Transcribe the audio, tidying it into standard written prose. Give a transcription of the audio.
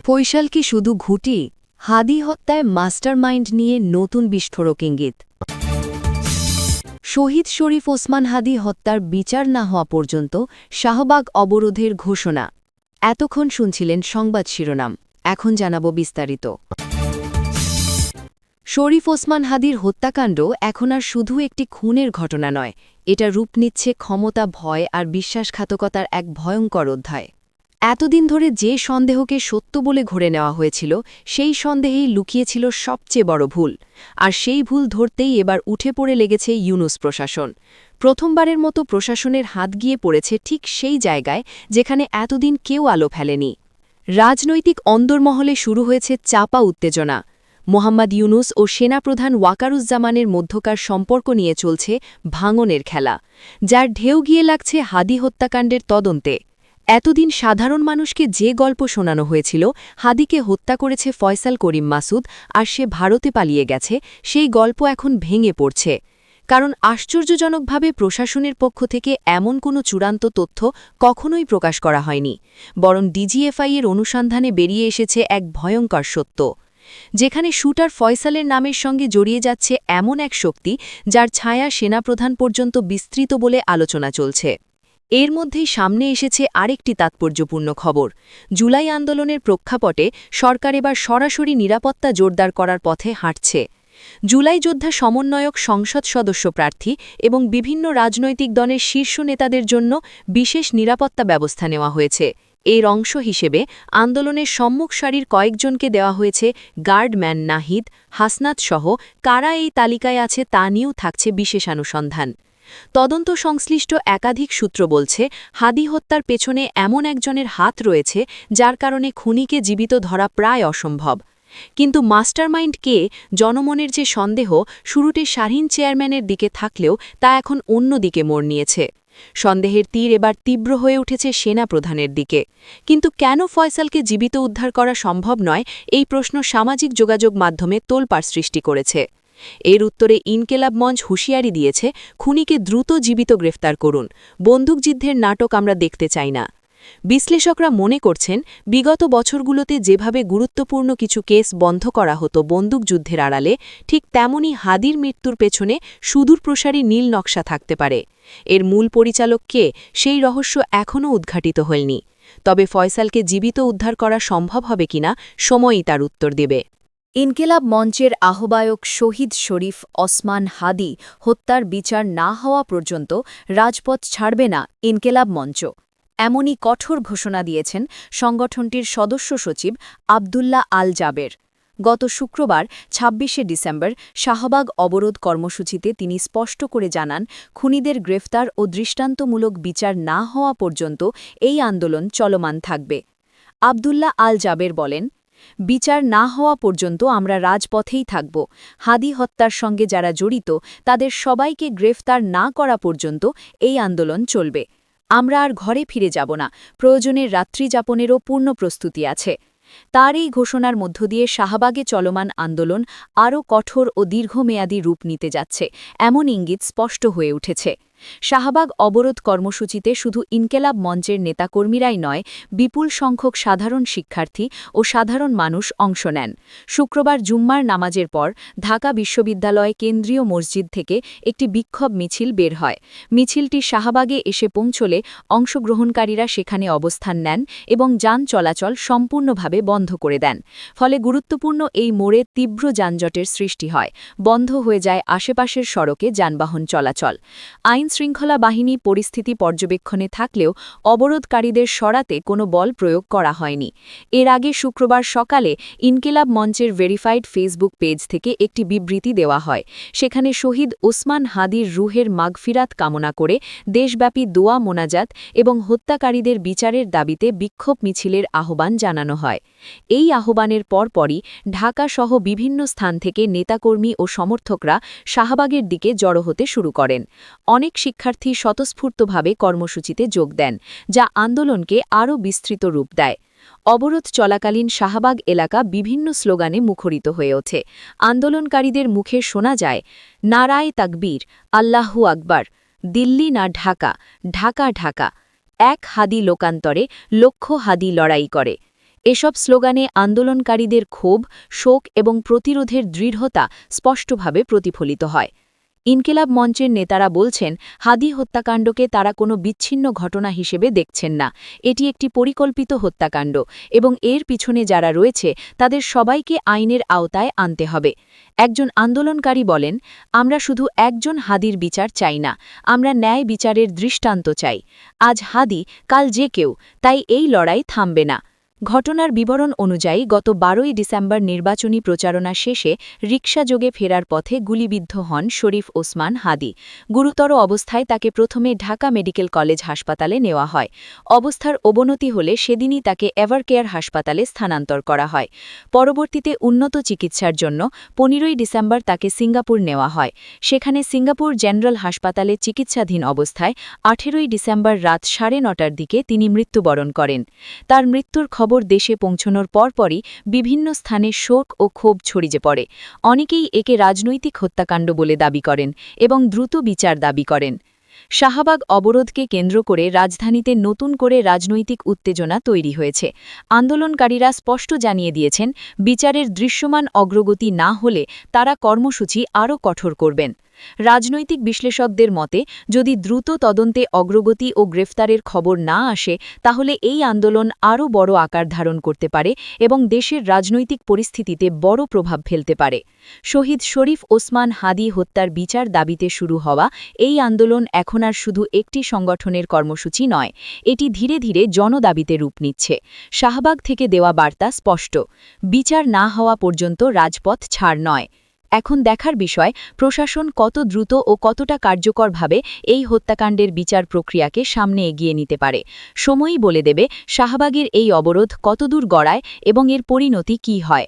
ফৈসাল কি শুধু ঘুঁটি? হাদি হত্যায় মাস্টারমাইন্ড নিয়ে নতুন বিস্ফোরক ইঙ্গিত। শহীদ শরীফ ওসমান হাদি হত্যার বিচার না হওয়া পর্যন্ত শাহবাগ অবরোধের ঘোষণা। এতক্ষণ শুনছিলেন সংবাদ শিরোনাম, এখন জানাব বিস্তারিত। শরীফ ওসমান হাদির হত্যাকাণ্ড এখন আর শুধু একটি খুনের ঘটনা নয়, এটা রূপ নিচ্ছে ক্ষমতা, ভয় আর বিশ্বাসঘাতকতার এক ভয়ঙ্কর অধ্যায়। এতদিন ধরে যে সন্দেহকে সত্য বলে ধরে নেওয়া হয়েছিল, সেই সন্দেহেই লুকিয়েছিল সবচেয়ে বড় ভুল। আর সেই ভুল ধরতেই এবার উঠে পড়ে লেগেছে ইউনূস প্রশাসন। প্রথমবারের মতো প্রশাসনের হাত গিয়ে পড়েছে ঠিক সেই জায়গায় যেখানে এতদিন কেউ আলো ফেলেনি। রাজনৈতিক অন্দরমহলে শুরু হয়েছে চাপা উত্তেজনা। মোহাম্মদ ইউনূস ও সেনাপ্রধান ওয়াকারুজ্জামানের মধ্যকার সম্পর্ক নিয়ে চলছে ভাঙনের খেলা, যার ঢেউ গিয়ে লাগছে হাদি হত্যাকাণ্ডের তদন্তে। এতদিন সাধারণ মানুষকে যে গল্প শোনানো হয়েছিল, হাদিকে হত্যা করেছে ফয়সাল করিম মাসুদ আর সে ভারতে পালিয়ে গেছে, সেই গল্প এখন ভেঙে পড়ছে। কারণ আশ্চর্যজনকভাবে প্রশাসনের পক্ষ থেকে এমন কোনো চূড়ান্ত তথ্য কখনোই প্রকাশ করা হয়নি, বরং ডিজিএফআই-এর অনুসন্ধানে বেরিয়ে এসেছে এক ভয়ঙ্কর সত্য, যেখানে শুটার ফয়সালের নামের সঙ্গে জড়িয়ে যাচ্ছে এমন এক শক্তি যার ছায়া সেনাপ্রধান পর্যন্ত বিস্তৃত বলে আলোচনা চলছে। এর মধ্যেই সামনে এসেছে আরেকটি তাৎপর্যপূর্ণ খবর। জুলাই আন্দোলনের প্রেক্ষাপটে সরকার এবার সরাসরি নিরাপত্তা জোরদার করার পথে হাঁটছে। জুলাই যোদ্ধা সমন্বয়ক সংসদ সদস্য প্রার্থী এবং বিভিন্ন রাজনৈতিক দলের শীর্ষ নেতাদের জন্য বিশেষ নিরাপত্তা ব্যবস্থা নেওয়া হয়েছে। এর অংশ হিসেবে আন্দোলনের সম্মুখ সারির কয়েকজনকে দেওয়া হয়েছে গার্ডম্যান নাহিদ, হাসনাত সহ কারা এই তালিকায় আছে তা নিয়েও থাকছে বিশেষানুসন্ধান। তদন্ত সংশ্লিষ্ট একাধিক সূত্র বলছে, হাদি হত্যার পেছনে এমন একজনের হাত রয়েছে যার কারণে খুনিকে জীবিত ধরা প্রায় অসম্ভব। কিন্তু মাস্টারমাইন্ড কে? জনমনের যে সন্দেহ শুরুতে শাহীন চেয়ারম্যানের দিকে থাকলেও তা এখন অন্য দিকে মোড় নিয়েছে। সন্দেহের তীর এবার তীব্র হয়ে উঠেছে সেনাপ্রধানের দিকে। কিন্তু কেন ফয়সালকে জীবিত উদ্ধার করা সম্ভব নয়, এই প্রশ্ন সামাজিক যোগাযোগ মাধ্যমে তোলপাড় সৃষ্টি করেছে। এর উত্তরে ইনকেলাব মঞ্চ হুঁশিয়ারি দিয়েছে, খুনিকে দ্রুত জীবিত গ্রেফতার করুন, বন্দুকযুদ্ধের নাটক আমরা দেখতে চাই না। বিশ্লেষকরা মনে করছেন, বিগত বছরগুলোতে যেভাবে গুরুত্বপূর্ণ কিছু কেস বন্ধ করা হতো বন্দুকযুদ্ধের আড়ালে, ঠিক তেমনি হাদির মৃত্যুর পেছনে সুদূরপ্রসারী নীল নকশা থাকতে পারে। এর মূল পরিচালক কে, সেই রহস্য এখনও উদ্ঘাটিত হয়নি। তবে ফয়সালকে জীবিত উদ্ধার করা সম্ভব হবে কিনা, সময়ই তার উত্তর দেবে। ইনকেলাব মঞ্চের আহ্বায়ক শহীদ শরীফ ওসমান হাদি হত্যার বিচার না হওয়া পর্যন্ত রাজপথ ছাড়বে না ইনকেলাব মঞ্চ, এমনই কঠোর ঘোষণা দিয়েছেন সংগঠনটির সদস্য সচিব আবদুল্লাহ আল জাবের। গত শুক্রবার ২৬শে ডিসেম্বর শাহবাগ অবরোধ কর্মসূচিতে তিনি স্পষ্ট করে জানান, খুনিদের গ্রেফতার ও দৃষ্টান্তমূলক বিচার না হওয়া পর্যন্ত এই আন্দোলন চলমান থাকবে। আবদুল্লাহ আল জাবের বলেন, বিচার না হওয়া পর্যন্ত আমরা রাজপথেই থাকব। হাদি হত্যার সঙ্গে যারা জড়িত তাদের সবাইকে গ্রেফতার না করা পর্যন্ত এই আন্দোলন চলবে। আমরা আর ঘরে ফিরে যাব না, প্রয়োজনের রাত্রিযাপনেরও পূর্ণ প্রস্তুতি আছে। তার এই ঘোষণার মধ্য দিয়ে শাহবাগে চলমান আন্দোলন আরও কঠোর ও দীর্ঘমেয়াদী রূপ নিতে যাচ্ছে, এমন ইঙ্গিত স্পষ্ট হয়ে উঠেছে। শাহবাগ অবরোধ কর্মসূচিতে শুধু ইনকেলাব মঞ্চের নেতাকর্মীরাই নয়, বিপুল সংখ্যক সাধারণ শিক্ষার্থী ও সাধারণ মানুষ অংশ নেন। শুক্রবার জুম্মার নামাজের পর ঢাকা বিশ্ববিদ্যালয় কেন্দ্রীয় মসজিদ থেকে একটি বিক্ষোভ মিছিল বের হয়। মিছিলটি শাহবাগে এসে পৌঁছলে অংশগ্রহণকারীরা সেখানে অবস্থান নেন এবং যান চলাচল সম্পূর্ণভাবে বন্ধ করে দেন। ফলে গুরুত্বপূর্ণ এই মোড়ে তীব্র যানজটের সৃষ্টি হয়, বন্ধ হয়ে যায় আশেপাশের সড়কে যানবাহন চলাচল। আইনশৃঙ্খলা বাহিনী পরিস্থিতি পর্যবেক্ষণে থাকলেও অবরোধকারীদের সরাতে কোনো বল প্রয়োগ করা হয়নি। এর আগে শুক্রবার সকালে ইনকেলাব মঞ্চের ভেরিফাইড ফেসবুক পেজ থেকে একটি বিবৃতি দেওয়া হয়। সেখানে শহীদ ওসমান হাদির রুহের মাগফিরাত কামনা করে দেশব্যাপী দোয়া মোনাজাত এবং হত্যাকারীদের বিচারের দাবিতে বিক্ষোভ মিছিলের আহ্বান জানানো হয়। এই আহ্বানের পরপরই ঢাকাসহ বিভিন্ন স্থান থেকে নেতাকর্মী ও সমর্থকরা শাহবাগের দিকে জড়ো হতে শুরু করেন। অনেক শিক্ষার্থী স্বতঃস্ফূর্তভাবে কর্মসূচিতে যোগ দেন, যা আন্দোলনকে আরও বিস্তৃত রূপ দেয়। অবরোধ চলাকালীন শাহবাগ এলাকা বিভিন্ন স্লোগানে মুখরিত হয়ে ওঠে। আন্দোলনকারীদের মুখে শোনা যায়, নারায়ে তাকবীর, আল্লাহু আকবার, দিল্লি না ঢাকা, ঢাকা ঢাকা, এক হাদি লোকান্তরে লক্ষ হাদি লড়াই করে। এসব স্লোগানে আন্দোলনকারীদের ক্ষোভ, শোক এবং প্রতিরোধের দৃঢ়তা স্পষ্টভাবে প্রতিফলিত হয়। ইনকিলাব মঞ্চের নেতারা বলছেন, হাদি হত্যাকাণ্ডকে তারা কোনো বিচ্ছিন্ন ঘটনা হিসেবে দেখছেন না। এটি একটি পরিকল্পিত হত্যাকাণ্ড এবং এর পিছনে যারা রয়েছে তাদের সবাইকে আইনের আওতায় আনতে হবে। একজন আন্দোলনকারী বলেন, আমরা শুধু একজন হাদির বিচার চাই না, আমরা ন্যায় বিচারের দৃষ্টান্ত চাই। আজ হাদি, কাল যে কেউ, তাই এই লড়াই থামবে না। ঘটনার বিবরণ অনুযায়ী গত 12ই ডিসেম্বর নির্বাচনী প্রচারণা শেষে রিকশাযোগে ফেরার পথে গুলিবিদ্ধ হন শরীফ ওসমান হাদি। গুরুতর অবস্থায় তাকে প্রথমে ঢাকা মেডিকেল কলেজ হাসপাতালে নেওয়া হয়। অবস্থার অবনতি হলে সেদিনই তাকে এভারকেয়ার হাসপাতালে স্থানান্তর করা হয়। পরবর্তীতে উন্নত চিকিৎসার জন্য 15ই ডিসেম্বর তাকে সিঙ্গাপুর নেওয়া হয়। সেখানে সিঙ্গাপুর জেনারেল হাসপাতালে চিকিৎসাধীন অবস্থায় 18ই ডিসেম্বর রাত 9:30টার দিকে তিনি মৃত্যুবরণ করেন। তার মৃত্যুর খবর দেশে পৌঁছানোর পরপরই বিভিন্ন স্থানে শোক ও ক্ষোভ ছড়িয়ে পড়ে। অনেকেই একে রাজনৈতিক হত্যাকাণ্ড বলে দাবি করেন এবং দ্রুত বিচার দাবি করেন। শাহবাগ অবরোধকে কেন্দ্র করে রাজধানীতে নতুন করে রাজনৈতিক উত্তেজনা তৈরি হয়েছে। আন্দোলনকারীরা স্পষ্ট জানিয়ে দিয়েছেন, বিচারের দৃশ্যমান অগ্রগতি না হলে তারা কর্মসূচি আরও কঠোর করবেন। রাজনৈতিক বিশ্লেষকদের মতে, যদি দ্রুত তদন্তে অগ্রগতি ও গ্রেফতারের খবর না আসে তাহলে এই আন্দোলন আরও বড় আকার ধারণ করতে পারে এবং দেশের রাজনৈতিক পরিস্থিতিতে বড় প্রভাব ফেলতে পারে। শহীদ শরীফ ওসমান হাদি হত্যার বিচার দাবিতে শুরু হওয়া এই আন্দোলন এখন আর শুধু একটি সংগঠনের কর্মসূচি নয়, এটি ধীরে ধীরে জনদাবিতে রূপ নিচ্ছে। শাহবাগ থেকে দেওয়া বার্তা স্পষ্ট, বিচার না হওয়া পর্যন্ত রাজপথ ছাড় নয়। এখন দেখার বিষয়, প্রশাসন কত দ্রুত ও কতটা কার্যকরভাবে এই হত্যাকাণ্ডের বিচার প্রক্রিয়াকে সামনে এগিয়ে নিতে পারে। সময়ই বলে দেবে শাহবাগের এই অবরোধ কতদূর গড়ায় এবং এর পরিণতি কী হয়।